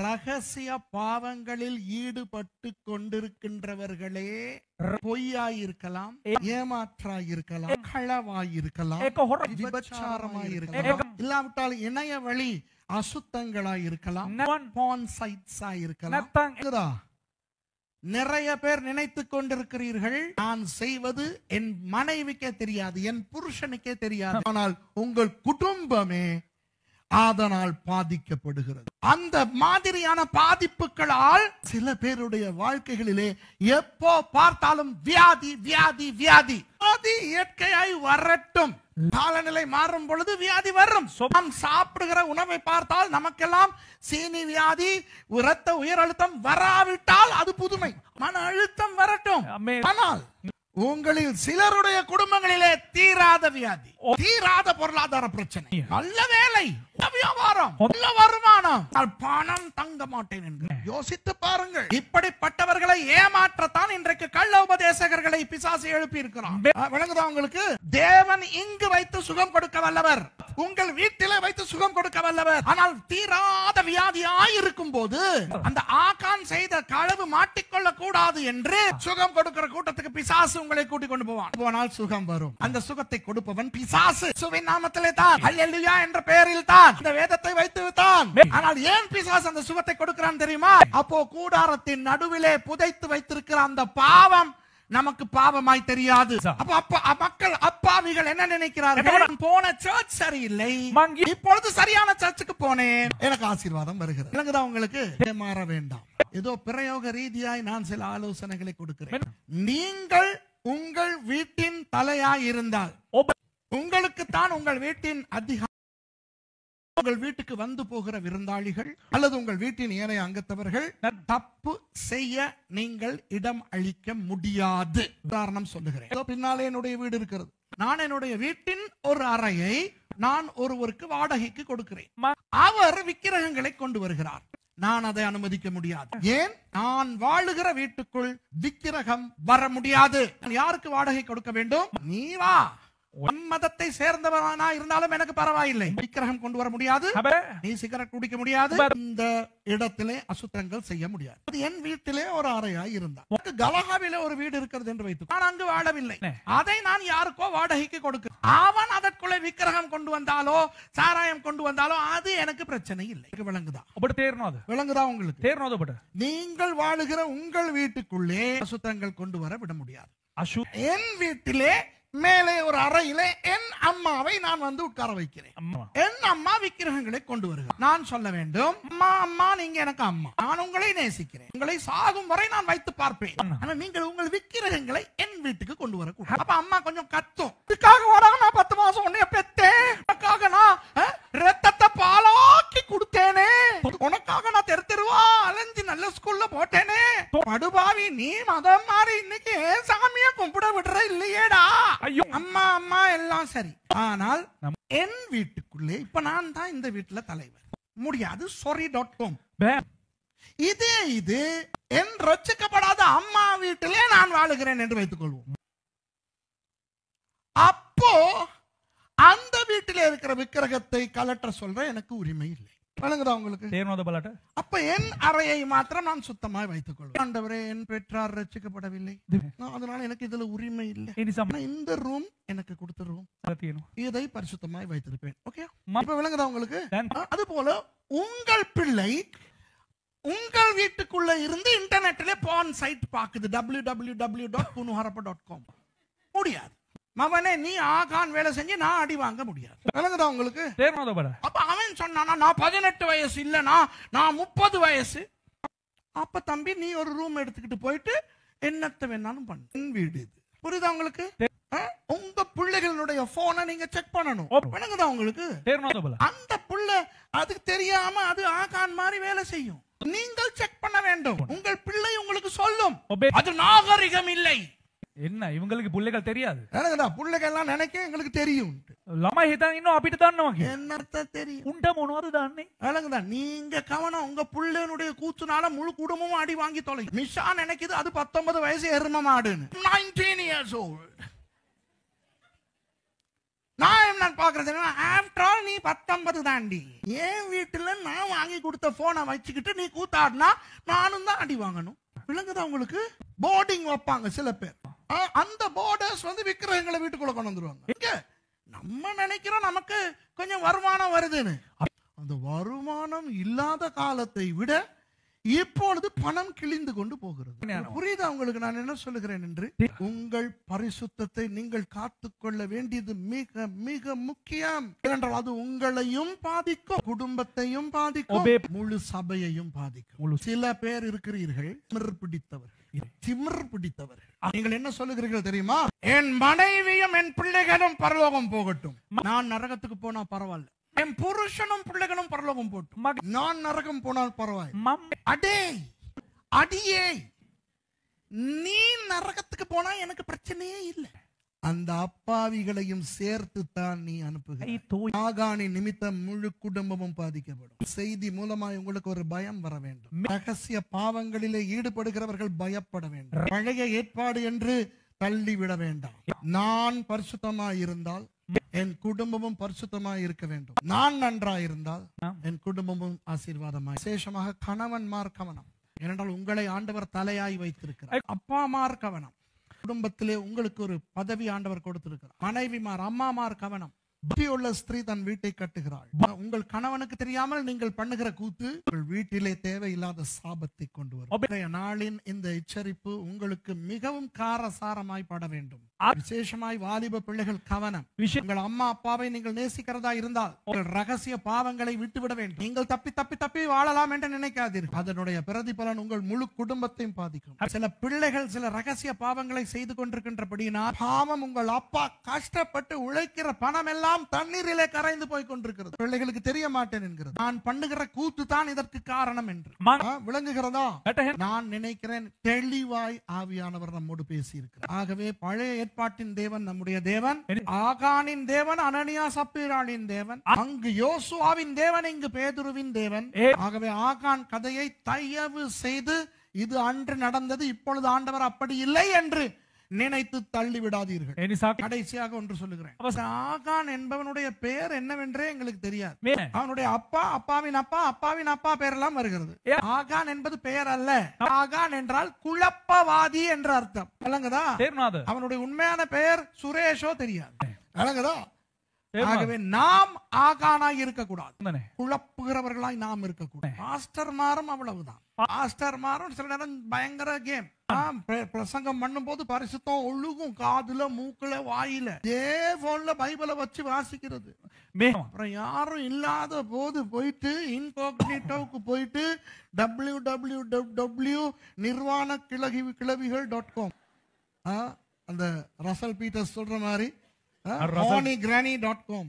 ரகசிய பாவங்களில் ஈடுபட்டு கொண்டிருக்கின்றவர்களே, பொய்யாயிருக்கலாம், ஏமாற்றாயிருக்கலாம், களவாயிருக்கலாம், விபச்சாரமாயிருக்கலாம், இல்லாவிட்டால் இணைய வழி அசுத்தங்களாயிருக்கலாம், பான் சைட்ஸா இருக்கலாம். நிறைய பேர் நினைத்துக் கொண்டிருக்கிறீர்கள், நான் செய்வது என் மனைவிக்கே தெரியாது, என் புருஷனுக்கே தெரியாது. ஆனால் உங்கள் குடும்பமே அதனால் பாதிக்கப்படுகிறது. அந்த மாதிரியான பாதிப்புகளால் சில பேருடைய வாழ்க்கைகளிலே எப்போ பார்த்தாலும் வியாதி வியாதி வியாதி. அது இயற்கையாய் வரட்டும், காலநிலை மாறும் பொழுது வியாதி வரும். நாம் சாப்பிடுகிற உணவை பார்த்தால் நமக்கெல்லாம் சீனி வியாதி, இரத்த உயர் அழுத்தம் வராவிட்டால் அது புதுமை. மன அழுத்தம் வரட்டும். ஆனால் உங்களில் சிலருடைய குடும்பங்களிலே தீராத வியாதி, தீராத பொருளாதார பிரச்சனை, நல்ல வேலை, வியாபாரம், நல்ல வருமானம், பணம் தங்க மாட்டேன் என்று யோசித்து பாருங்கள். இப்படிப்பட்டவர்களை ஏமாற்றத்தான் இன்றைக்கு கள்ள உபதேசகர்களை பிசாசு எழுப்பி இருக்கிறான். விளங்குதா உங்களுக்கு? தேவன் இங்கு வைத்து சுகம் கொடுக்க வல்லவர், உங்கள் வீட்டிலே வைத்து சுகம் கொடுக்க வல்லவர். ஆனால் தீராத வியாதியாய் இருக்கும் போது அந்த ஆகான் செய்த களவு மாட்டிக்கொள்ள கூடாது என்று சுகம் கொடுக்கிற கூட்டத்துக்கு பிசாசு உங்களை கூட்டிக் கொண்டு போனால் சுகம் வரும். அந்த சுகத்தை கொடுப்பவன் பிசாசு. சுவின் நாமத்திலே தான், ஹல்லேலூயா என்ற பெயரில் தான் இந்த வேதத்தை வைத்து விட்டான். ஆனால் ஏன் பிசாசு அந்த சுகத்தை கொடுக்கிறான் தெரியுமா? அப்போ கூடாரத்தின் நடுவிலே புதைத்து வைத்திருக்கிற அந்த பாவம் நமக்கு பாவமாய் தெரியாது. அப்ப மக்கள் அப்பாவிகள் என்ன நினைக்கிறார்கள்? போன சர்ச் சரியில்லை, இப்பொழுது சரியான சர்ச்சுக்கு போனேன், எனக்கு ஆசீர்வாதம் வருகிறது. விளங்குதா உங்களுக்கு? மாற வேண்டாம். ஏதோ பிரயோக ரீதியாய் நான் சில ஆலோசனைகளை கொடுக்கிறேன். நீங்கள் உங்கள் வீட்டின் தலையாய் இருந்தால், உங்களுக்கு தான் உங்கள் வீட்டின் அதிகாரம், உங்கள் வீட்டுக்கு வந்து போகிற விருந்தாளிகள் அல்லது உங்கள் வீட்டின் ஏனைய அங்கத்தவர்கள் தப்பு செய்ய நீங்கள் இடம் அளிக்க முடியாது. உதாரணம் சொல்லுகிறேன். பின்னாலே என்னுடைய வீடு இருக்கிறது, நான் என்னுடைய வீட்டின் ஒரு அறையை நான் ஒருவருக்கு வாடகைக்கு கொடுக்கிறேன். அவர் விக்கிரகங்களை கொண்டு வருகிறார், நான் அதை அனுமதிக்க முடியாது. ஏன்? நான் வாழுகிற வீட்டுக்குள் விக்கிரகம் வர முடியாது. யாருக்கு வாடகை கொடுக்க வேண்டும்? நீ வா, மதத்தை சேர்ந்தவனா இருந்தாலும் எனக்கு பரவாயில்லை, விக்கிரகம் கொண்டு வர முடியாது, நீ சிகரெட் குடிக்க முடியாது, இந்த இடத்திலே அசுத்தங்கள் செய்ய முடியாது. அது என் வீட்டிலே ஒரு அறையாய் இருந்தால், கலகாவிலே ஒரு வீடு இருக்கிறது என்று வைத்து, நான் அங்கு வாழவில்லை, அதை நான் யாருக்கோ வாடகைக்கு கொடுக்கிறேன். அவன் அதற்குள்ளே விக்கிரகம் கொண்டு வந்தாலோ சாராயம் கொண்டு வந்தாலோ அது எனக்கு பிரச்சனை இல்லை. விளங்குதா? விளங்குதா உங்களுக்கு? நீங்கள் வாழுகிற உங்கள் வீட்டுக்குள்ளே அசுத்தங்கள் கொண்டு வர விட முடியாது. என் வீட்டிலே மேலே ஒரு அறையிலே என் அம்மாவை நான் வந்து உட்கார வைக்கிறேன். என் அம்மா விக்கிரகங்களை கொண்டு வருகிறார். நான் சொல்ல வேண்டும், அம்மா அம்மா நீங்க எனக்கு அம்மா, நான் உங்களை நேசிக்கிறேன், உங்களை சாகும் வரை நான் வைத்து பார்ப்பேன், ஆனா நீங்கள் உங்கள் விக்கிரகங்களை என் வீட்டுக்கு கொண்டு வரக்கூடாது. அப்ப அம்மா கொஞ்சம் கத்தும், இதுக்காக வாடாக நான் 10 மாசம் உன்னைய பெத்தேன், உனக்காக நான் ரத்தத்தை பாலாக்கி கொடுத்தேனே, உனக்காக நான் தெரு தெருவா அலைஞ்சு நல்ல ஸ்கூல்ல போட்டேனே, படுபாவி நீ மதம் மாறி இன்னைக்கு ஏன் சாமியை கும்பிட விடுற இல்லையேடா. அம்மா அம்மா எல்லாம் சரி, ஆனால் என் வீட்டுக்குள்ளே இப்ப நான் தான் இந்த வீட்டுல தலைவர், முடியாது. sorry.com இது என் ரட்சிக்கப்படாத அம்மா வீட்டிலே நான் வாழுகிறேன் என்று வைத்துக் கொள்வோம். அப்போ அந்த வீட்டிலே இருக்கிற விக்கிரகத்தை கலற்ற சொல்ற எனக்கு உரிமை இல்லை. உங்களுக்கு அப்ப என் அறையை மாத்திரம் நான் சுத்தமாய் வைத்துக் கொள்வேன். ஆண்டவரே, என் பெற்றார் ரட்சிக்கப்படவில்லை, அதனால எனக்கு இதுல உரிமை இல்லை, இந்த ரூம் எனக்கு கொடுத்த ரூம், இதை பரிசுத்தமாய் வைத்திருப்பேன். ஓகே, இப்ப விளங்குதா உங்களுக்கு? அது போல உங்கள் பிள்ளை உங்கள் வீட்டுக்குள்ள இருந்து இன்டர்நெட்ல பான் சைட் பாக்குது, www.punuharappa.com, முடியாது. மவனே, நீ ஆகான் வேலை செஞ்சு நான் அடி வாங்க முடியாது. விளங்குதா உங்களுக்கு? அப்ப அவன் சொன்னானா, நான் 18 வயசு இல்லனா நான் 30 வயசு. அப்ப தம்பி, நீ ஒரு ரூம் எடுத்துக்கிட்டு போயிட்டு என்னத்த வேணாலும் பண்ணு, வீடு இது. புரியுதா உங்களுக்கு? உங்க பிள்ளைகளுடைய போனை நீங்க செக் பண்ணணும். விளங்குதா உங்களுக்கு? அந்த பிள்ளை அதுக்கு தெரியாம அது ஆகான் மாதிரி வேலை செய்யும், நீங்கள் செக் பண்ண வேண்டும். உங்கள் பிள்ளை உங்களுக்கு சொல்லும், அது நாகரிகம் இல்லை. என்ன இவங்களுக்கு புள்ளைகள் தெரியாது, புள்ளைகள் எல்லாம் நினைக்க எங்களுக்கு தெரியும். நீங்க கவனம், உங்க புள்ளைனுடைய கூத்துனால முழு குடும்பமும் அடி வாங்கி தொலை. மிஷா நினைக்குது அது 19 வயசு எரும மாடுன்னு. 19 years old. நான் என்ன பாக்குறது, ஆஃப்டர் ஆல் நீ 19 தாண்டி. என் வீட்டுல நான் வாங்கி கொடுத்த போனை வச்சுக்கிட்டு நீ கூத்தாடினா நானும் தான் அடி வாங்கணும். விளங்குதா உங்களுக்கு? போர்டிங் வைப்பாங்க சில பேர். அந்த போர்டர்ஸ் வந்து விக்கிரகங்களை வீட்டுக்குள்ள கொண்டு வந்துருவாங்க. இங்க நம்ம நினைக்கிறோம் நமக்கு கொஞ்சம் வருமானம் வருதுன்னு. அந்த வருமானம் இல்லாத காலத்தை விட இப்பொழுது பணம் கிழிந்து கொண்டு போகிறது. புரியுதா உங்களுக்கு நான் என்ன சொல்லுகிறேன் என்று? உங்கள் பரிசுத்தத்தை நீங்கள் காத்துக்கொள்ள வேண்டியது மிக மிக முக்கியம். ஏனென்றால் அது உங்களையும் பாதிக்கும், குடும்பத்தையும் பாதிக்கும், முழு சபையையும் பாதிக்கும். சில பேர் இருக்கிறீர்கள் திமிர் பிடித்தவர்கள். நீங்கள் என்ன சொல்லுகிறீர்கள் தெரியுமா? என் மனைவியும் என் பிள்ளைகளும் பரலோகம் போகட்டும், நான் நரகத்துக்கு போனா பரவாயில்ல. என் புருஷனும் பிள்ளைகளும் பரலோகம் போட்டு நான் நரகம் போனால் பரவாயில்லை. அடே அடியே, நீ நரகத்துக்கு போனா எனக்கு பிரச்சனையே இல்லை. அந்த அப்பாவிகளையும் சேர்த்து தான் நீ அனுப்புகிறாய். ஆகானின் நிமித்தம் முழு குடும்பமும் பாதிக்கப்படும். செய்தி மூலமாய் உங்களுக்கு ஒரு பயம் வர வேண்டும். ரகசிய பாவங்களிலே ஈடுபடுகிறவர்கள் பயப்பட வேண்டும். பழைய ஏற்பாடு என்று தள்ளிவிட வேண்டாம். நான் பரிசுத்தமாய் இருந்தால் என் குடும்பமும் பரிசுத்தமாய் இருக்க வேண்டும். நான் நன்றாய் இருந்தால் என் குடும்பமும் ஆசீர்வாதமாய். விசேஷமாக கணவன்மார் கவனம். ஏனென்றால் உங்களை ஆண்டவர் தலையாய் வைத்திருக்கிறார். அப்பாமார் கவனம். குடும்பத்திலே உங்களுக்கு ஒரு பதவி ஆண்டவர் கொடுத்திருக்கிறார். மனைவிமார் அம்மாமார் கவனம். புத்தியுள்ள ஸ்திரீ தன் வீட்டை கட்டுகிறாள். உங்கள் கணவனுக்கு தெரியாமல் நீங்கள் பண்ணுகிற கூத்து உங்கள் வீட்டிலே தேவையில்லாத சாபத்தை கொண்டு வரும். நாளின் இந்த எச்சரிப்பு உங்களுக்கு மிகவும் காரசாரமாய் பட வேண்டும். விசேஷமாய் வாலிப பிள்ளைகள் கவனம். உங்கள் அம்மா அப்பாவை நீங்கள் நேசிக்கிறதா இருந்தால் உங்கள் ரகசிய பாவங்களை விட்டுவிட வேண்டும். நீங்கள் தப்பி தப்பி தப்பி வாழலாம் என்று நினைக்காதீர்கள். அதனுடைய பிரதிபலன் உங்கள் முழு குடும்பத்தையும் பாதிக்கும். சில பிள்ளைகள் சில ரகசிய பாவங்களை செய்து கொண்டிருக்கின்றபடியினால் பாவம் உங்கள் அப்பா கஷ்டப்பட்டு உழைக்கிற பணம் எல்லாம் தண்ணீரிலே கரைந்து போய் கொண்டிருக்கிறது. பிள்ளைகளுக்கு தெரிய மாட்டேன் என்கிறது. நான் பண்ணுகிற கூத்து தான் இதற்கு காரணம் என்று விளங்குகிறதா? நான் நினைக்கிறேன் தெளிவாய் ஆவியானவர் நம்மோடு பேசி இருக்கிறார். ஆகவே பழைய ஏற்பாட்டின் தேவன் நம்முடைய தேவன், ஆகானின் தேவன், அனனியா சப்பீராளின் தேவன், அங்கு யோசுவாவின் தேவன், இங்கு பேதுருவின் தேவன். ஆகவே ஆகான் கதையை தயவு செய்து இது அன்று நடந்தது, இப்பொழுது ஆண்டவர் அப்படி இல்லை என்று நினைத்து தள்ளி விடாதீர்கள். கடைசியாக ஒன்று சொல்லுகிறேன். ஆகான் என்பவனுடைய பெயர் என்னவென்றே எங்களுக்கு தெரியாது. அவனுடைய அப்பா, அப்பாவின் அப்பா, அப்பாவின் அப்பா பெயரெல்லாம் வருகிறது. ஆகான் என்பது பெயர் அல்ல. ஆகான் என்றால் குழப்பவாதி என்ற அர்த்தம். விளங்குதா? அவனுடைய உண்மையான பெயர் சுரேஷோ தெரியாது. விளங்குதா? ஆகவே நாம் ஆகானாய் இருக்கக்கூடாது, குழப்புகிறவர்களாய் நாம் இருக்கக்கூடாது. பாஸ்டர்மாரும் அவ்வளவுதான். பாஸ்டர்மாரும் சில நேரம் பயங்கர கேம். பிரசங்கம் பண்ணும் போது பரிசுத்தம் ஒழுகும் காதுல, மூக்குல, வாயில. இதே போன்ல பைபிளை வச்சு வாசிக்கிறது. அப்புறம் யாரும் இல்லாத போது போயிட்டு இன்காக்னிட்டோவுக்கு போயிட்டு www நிர்வாண கிளவிகள்.com அந்த ரசல் பீட்டர்ஸ் சொல்ற மாதிரி honeyGranny.com.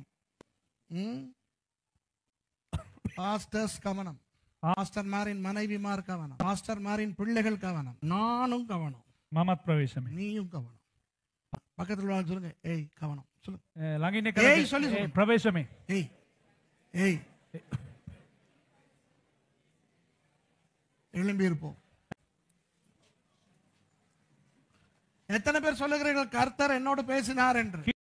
பாஸ்டர்ஸ் கவனம். பாஸ்டர்மாரின் மனைவிமார் கவனம். பாஸ்டர்மாரின் பிள்ளைகள் கவனம். நானும் கவனம். மமத் பிரவேசமே, நீயும் கவனம். பக்கத்துல சொல்லுங்க, ஏய் கவனம் சொல்லு. லங்கினே ஏய் சொல்லு பிரவேசமே. ஏய் ஏய் எழும்பி இருப்போம். எத்தனை பேர் சொல்லுகிறீர்கள் கர்த்தர் என்னோடு பேசினார் என்று?